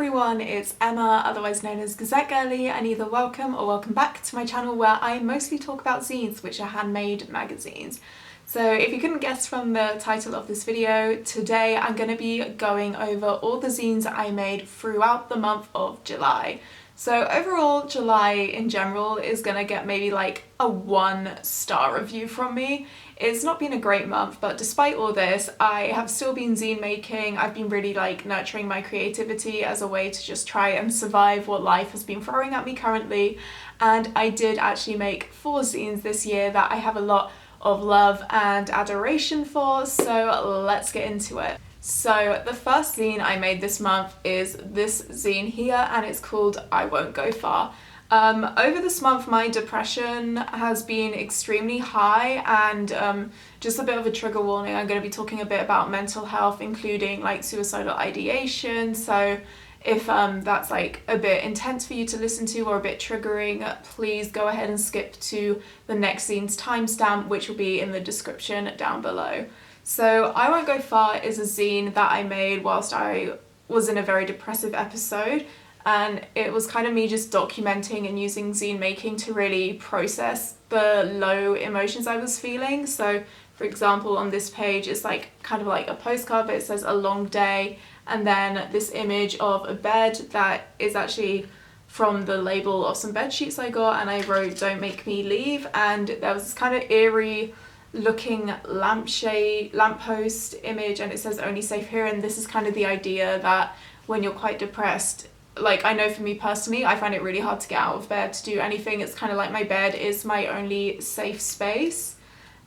everyone, it's Emma, otherwise known as Gazette Girly, and either welcome or welcome back to my channel where I mostly talk about zines, which are handmade magazines. So if you couldn't guess from the title of this video, today I'm going to be going over all the zines I made throughout the month of July. So overall, July in general is going to get maybe like a 1-star review from me. It's not been a great month, but despite all this, I have still been zine making. I've been really nurturing my creativity as a way to just try and survive what life has been throwing at me currently. And I did actually make 4 zines this year that I have a lot of love and adoration for, so let's get into it. So the first zine I made this month is this zine here, and it's called I Won't Go Far. Over this month my depression has been extremely high, and just a bit of a trigger warning, I'm going to be talking a bit about mental health, including suicidal ideation, so if that's a bit intense for you to listen to or a bit triggering, please go ahead and skip to the next zine's timestamp, which will be in the description down below. So I Won't Go Far is a zine that I made whilst I was in a very depressive episode, and it was kind of me just documenting and using zine making to really process the low emotions I was feeling. So for example, on this page it's kind of like a postcard, but it says a long day, and then this image of a bed that is actually from the label of some bed sheets I got, and I wrote "Don't make me leave," and there was this kind of eerie looking lamppost image, and it says "only safe here," and this is kind of the idea that when you're quite depressed, I know for me personally, I find it really hard to get out of bed to do anything. It's kind of like my bed is my only safe space.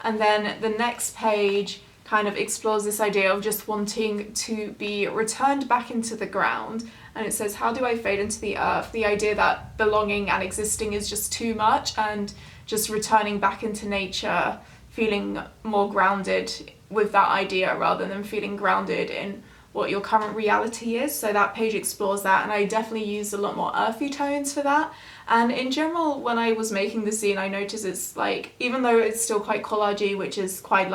And then the next page kind of explores this idea of just wanting to be returned back into the ground, and it says, "How do I fade into the earth?" The idea that belonging and existing is just too much, and just returning back into nature, feeling more grounded with that idea rather than feeling grounded in what your current reality is. So that page explores that, and I definitely used a lot more earthy tones for that. And in general, when I was making the zine, I noticed it's even though it's still quite collagey, which is quite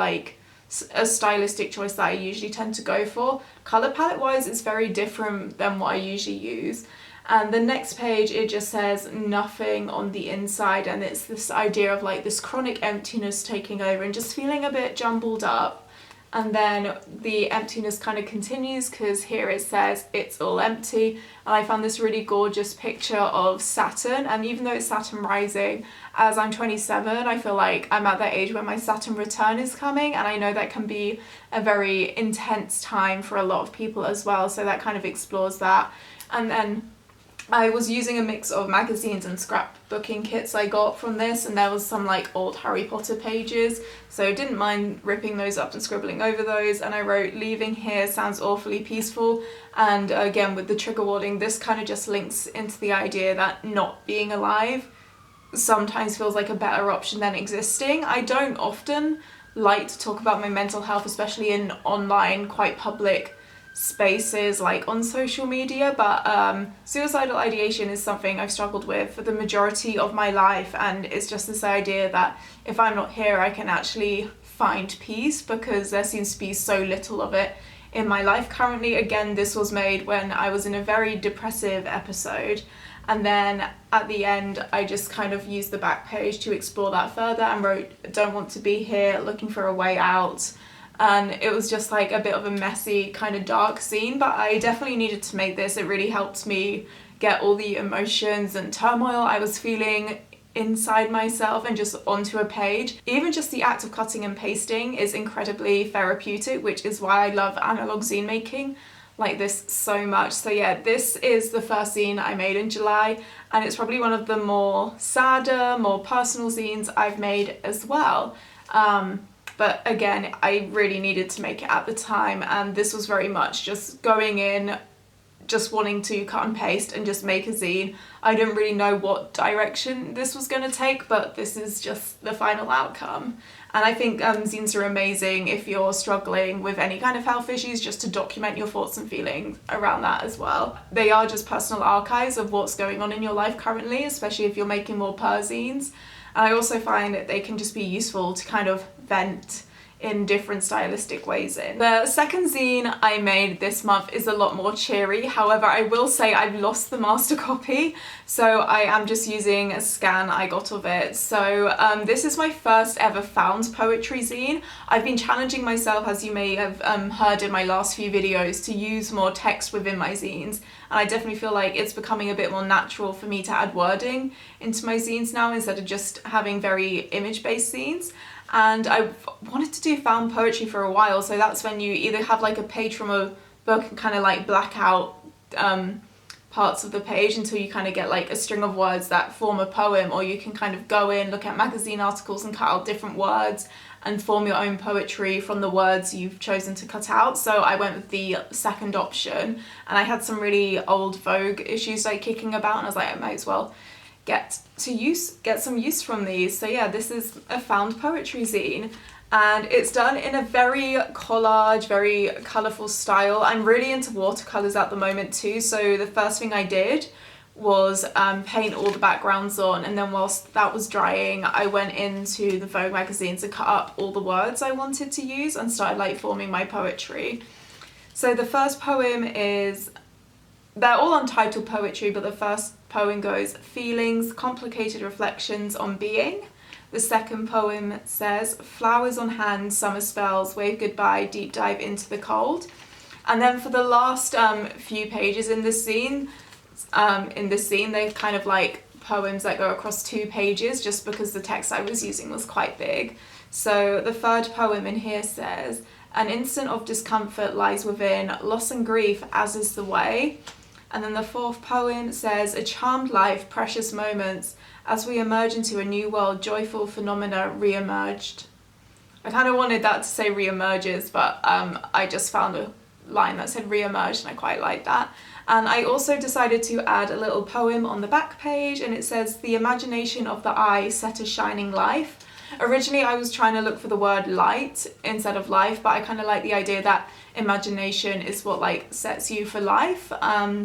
a stylistic choice that I usually tend to go for, colour palette wise it's very different than what I usually use. And the next page, it just says "nothing on the inside," and it's this idea of this chronic emptiness taking over and just feeling a bit jumbled up. And then the emptiness kind of continues, because here it says "it's all empty," and I found this really gorgeous picture of Saturn. And even though it's Saturn rising, as I'm 27, I feel like I'm at that age where my Saturn return is coming, and I know that can be a very intense time for a lot of people as well, so that kind of explores that. And then I was using a mix of magazines and scrapbooking kits I got from this, and there was some old Harry Potter pages, so didn't mind ripping those up and scribbling over those. And I wrote "leaving here sounds awfully peaceful," and again with the trigger warning, this kind of just links into the idea that not being alive sometimes feels like a better option than existing. I don't often like to talk about my mental health, especially in online quite public spaces on social media, but suicidal ideation is something I've struggled with for the majority of my life, and it's just this idea that if I'm not here I can actually find peace, because there seems to be so little of it in my life currently. Again, this was made when I was in a very depressive episode, and then at the end I just kind of used the back page to explore that further and wrote "don't want to be here, looking for a way out." And it was just a bit of a messy kind of dark zine, but I definitely needed to make this. It really helped me get all the emotions and turmoil I was feeling inside myself and just onto a page. Even just the act of cutting and pasting is incredibly therapeutic, which is why I love analog zine making like this so much. So yeah, this is the first zine I made in July, and it's probably one of the more sadder, more personal zines I've made as well. But again, I really needed to make it at the time, and this was very much just going in, just wanting to cut and paste and just make a zine. I didn't really know what direction this was going to take, but this is just the final outcome. And I think zines are amazing if you're struggling with any kind of health issues, just to document your thoughts and feelings around that as well. They are just personal archives of what's going on in your life currently, especially if you're making more per zines. And I also find that they can just be useful to kind of vent in different stylistic ways in. The second zine I made this month is a lot more cheery. However, I will say I've lost the master copy, so I am just using a scan I got of it. So this is my first ever found poetry zine. I've been challenging myself, as you may have heard in my last few videos, to use more text within my zines, and I definitely feel like it's becoming a bit more natural for me to add wording into my zines now instead of just having very image-based zines. And I've wanted to do found poetry for a while, so that's when you either have like a page from a book and kind of like black out parts of the page until you kind of get like a string of words that form a poem, or you can kind of go in, look at magazine articles and cut out different words and form your own poetry from the words you've chosen to cut out. So I went with the second option, and I had some really old Vogue issues like kicking about, and I was like, I might as well get some use from these. So yeah, this is a found poetry zine, and it's done in a very collage, very colourful style. I'm really into watercolours at the moment too, so the first thing I did was paint all the backgrounds on, and then whilst that was drying I went into the Vogue magazine to cut up all the words I wanted to use and started like forming my poetry. So the first poem is, they're all untitled poetry, but the first poem goes, feelings, complicated reflections on being. The second poem says, flowers on hand, summer spells, wave goodbye, deep dive into the cold. And then for the last few pages in this zine, they're kind of like poems that go across 2 pages just because the text I was using was quite big. So the third poem in here says, an instant of discomfort lies within, loss and grief as is the way. And then the fourth poem says, a charmed life, precious moments, as we emerge into a new world, joyful phenomena re-emerged. I kind of wanted that to say re-emerges, but I just found a line that said re-emerged and I quite like that. And I also decided to add a little poem on the back page, and it says, the imagination of the eye set a shining life. Originally I was trying to look for the word light instead of life, but I kind of like the idea that imagination is what like sets you for life,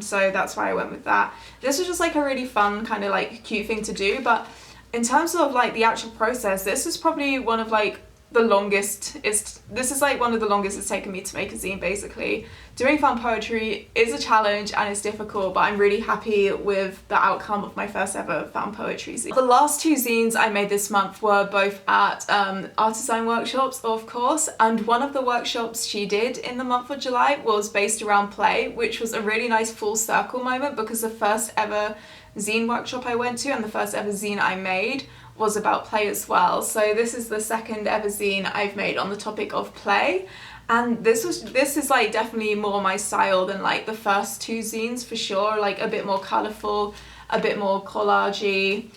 so that's why I went with that. This was just like a really fun kind of like cute thing to do, but in terms of like the actual process, this is probably one of like the longest, this is like one of the longest it's taken me to make a zine basically. Doing found poetry is a challenge and it's difficult, but I'm really happy with the outcome of my first ever found poetry zine. The last 2 zines I made this month were both at art design workshops, of course, and one of the workshops she did in the month of July was based around play, which was a really nice full circle moment because the first ever zine workshop I went to and the first ever zine I made was about play as well. So this is the second ever zine I've made on the topic of play, and this is like definitely more my style than like the first 2 zines for sure, like a bit more colourful, a bit more collagey,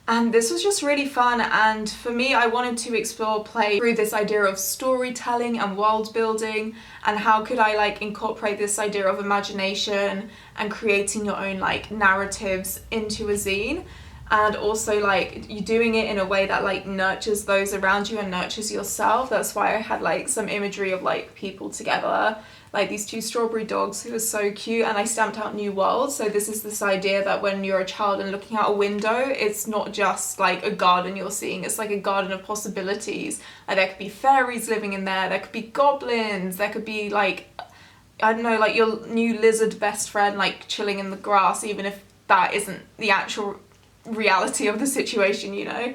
and this was just really fun. And for me, I wanted to explore play through this idea of storytelling and world building, and how could I like incorporate this idea of imagination and creating your own like narratives into a zine, and also like you doing it in a way that like nurtures those around you and nurtures yourself. That's why I had like some imagery of like people together, like these 2 strawberry dogs who are so cute, and I stamped out new worlds. So this is this idea that when you're a child and looking out a window, it's not just like a garden you're seeing, it's like a garden of possibilities. Like there could be fairies living in there could be goblins, there could be like, I don't know, like your new lizard best friend like chilling in the grass, even if that isn't the actual reality of the situation, you know.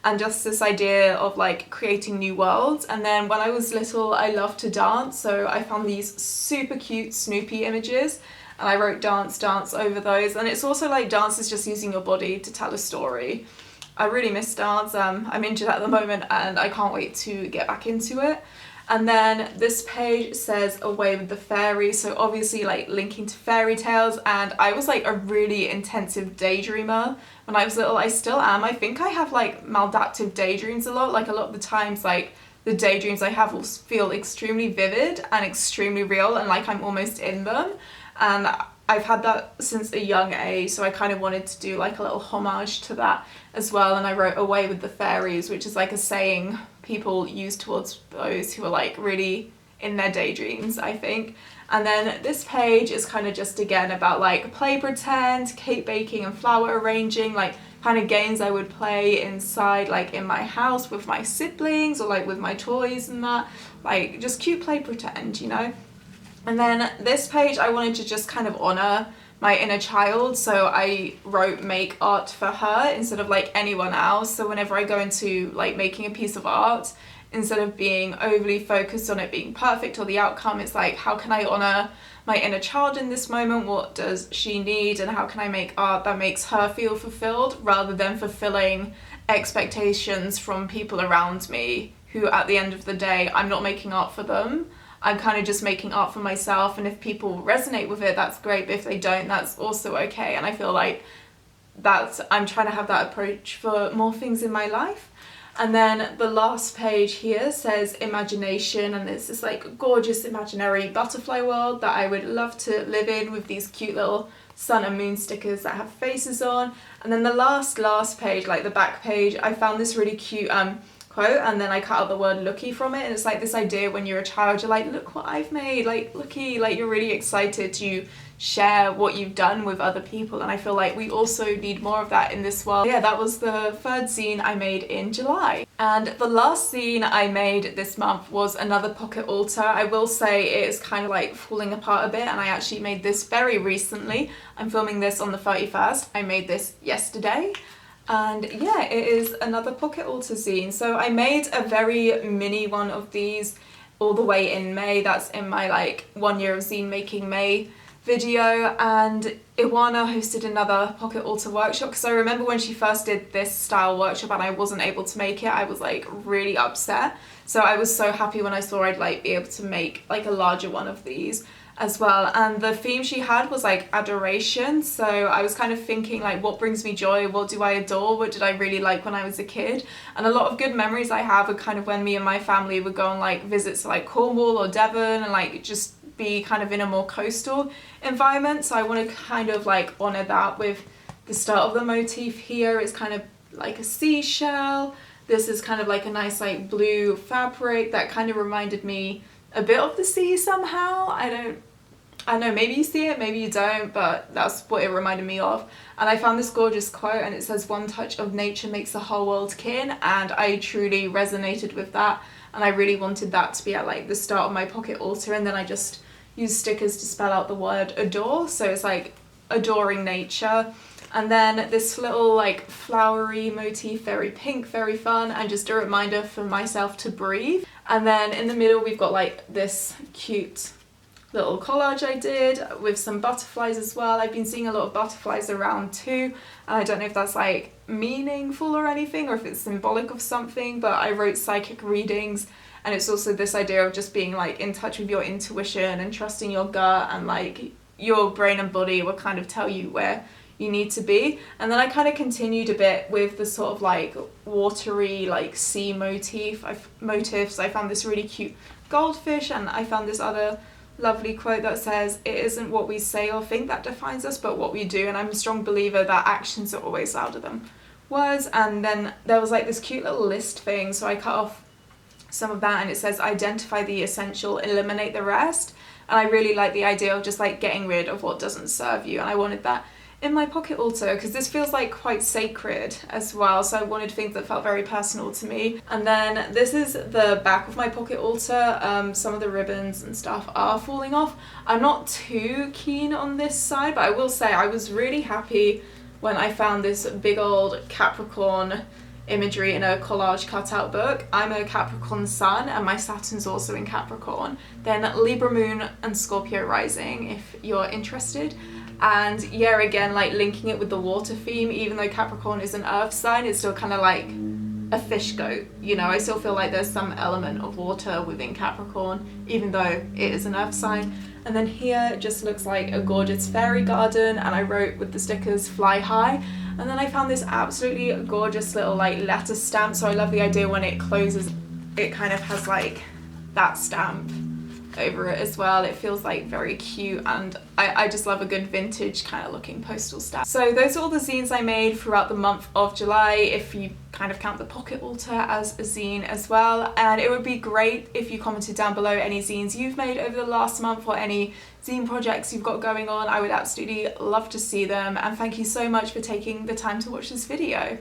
And just this idea of like creating new worlds. And then when I was little, I loved to dance, so I found these super cute Snoopy images and I wrote dance over those. And it's also like dance is just using your body to tell a story. I really miss dance. I'm injured at the moment and I can't wait to get back into it. And then this page says away with the fairies, so obviously like linking to fairy tales. And I was like a really intensive daydreamer when I was little. I still am. I think I have like maladaptive daydreams a lot. Like a lot of the times like the daydreams I have will feel extremely vivid and extremely real, and like I'm almost in them. And I've had that since a young age, so I kind of wanted to do like a little homage to that as well. And I wrote away with the fairies, which is like a saying people use towards those who are like really in their daydreams, I think. And then this page is kind of just again about like play pretend, cake baking and flower arranging, like kind of games I would play inside, like in my house with my siblings or like with my toys and that, like just cute play pretend, you know. And then this page I wanted to just kind of honor my inner child, so I wrote make art for her instead of like anyone else. So whenever I go into like making a piece of art, instead of being overly focused on it being perfect or the outcome, it's like, how can I honor my inner child in this moment? What does she need? And how can I make art that makes her feel fulfilled, rather than fulfilling expectations from people around me who at the end of the day, I'm not making art for them. I'm kind of just making art for myself, and if people resonate with it, that's great, but if they don't, that's also okay. And I feel like I'm trying to have that approach for more things in my life. And then the last page here says imagination, and there's this like gorgeous imaginary butterfly world that I would love to live in, with these cute little sun and moon stickers that have faces on. And then the last page, like the back page, I found this really cute quote, and then I cut out the word looky from it, and it's like this idea when you're a child, you're like, look what I've made, like looky, like you're really excited to share what you've done with other people. And I feel like we also need more of that in this world. Yeah, that was the third zine I made in July. And the last zine I made this month was another pocket altar. I will say it is kind of like falling apart a bit, and I actually made this very recently. I'm filming this on the 31st. I made this yesterday. And yeah, it is another pocket altar zine. So I made a very mini one of these all the way in May. That's in my like 1 year of zine making May video. And Iwana hosted another pocket altar workshop, because I remember when she first did this style workshop and I wasn't able to make it, I was like really upset. So I was so happy when I saw I'd like be able to make like a larger one of these as well. And the theme she had was like adoration, so I was kind of thinking like, what brings me joy, what do I adore, what did I really like when I was a kid? And a lot of good memories I have are kind of when me and my family would go on like visits to like Cornwall or Devon, and like just be kind of in a more coastal environment. So I want to kind of like honor that with the start of the motif here. It's kind of like a seashell. This is kind of like a nice like blue fabric that kind of reminded me a bit of the sea somehow. I don't know, maybe you see it, maybe you don't, but that's what it reminded me of. And I found this gorgeous quote, and it says, "One touch of nature makes the whole world kin," and I truly resonated with that, and I really wanted that to be at like the start of my pocket altar. And then I just used stickers to spell out the word adore, so it's like adoring nature. And then this little like flowery motif, very pink, very fun, and just a reminder for myself to breathe. And then in the middle we've got like this cute little collage I did with some butterflies as well. I've been seeing a lot of butterflies around too, and I don't know if that's like meaningful or anything, or if it's symbolic of something, but I wrote psychic readings, and it's also this idea of just being like in touch with your intuition and trusting your gut, and like your brain and body will kind of tell you where you need to be. And then I kind of continued a bit with the sort of like watery like sea motifs. I found this really cute goldfish, and I found this other lovely quote that says, "It isn't what we say or think that defines us, but what we do." And I'm a strong believer that actions are always louder than words. And then there was like this cute little list thing, so I cut off some of that, and it says, "Identify the essential, eliminate the rest." And I really like the idea of just like getting rid of what doesn't serve you, and I wanted that in my pocket altar because this feels like quite sacred as well, so I wanted things that felt very personal to me. And then this is the back of my pocket altar. Some of the ribbons and stuff are falling off. I'm not too keen on this side, but I will say I was really happy when I found this big old Capricorn imagery in a collage cutout book. I'm a Capricorn sun, and my Saturn's also in Capricorn. Then Libra moon and Scorpio rising if you're interested. And yeah, again, like linking it with the water theme, even though Capricorn is an earth sign, it's still kind of like a fish goat, you know. I still feel like there's some element of water within Capricorn, even though it is an earth sign. And then here it just looks like a gorgeous fairy garden, and I wrote with the stickers "Fly High." And then I found this absolutely gorgeous little like letter stamp, so I love the idea when it closes, it kind of has like that stamp over it as well. It feels like very cute, and I just love a good vintage kind of looking postal stamp. So those are all the zines I made throughout the month of July, if you kind of count the pocket altar as a zine as well. And it would be great if you commented down below any zines you've made over the last month or any zine projects you've got going on. I would absolutely love to see them, and thank you so much for taking the time to watch this video.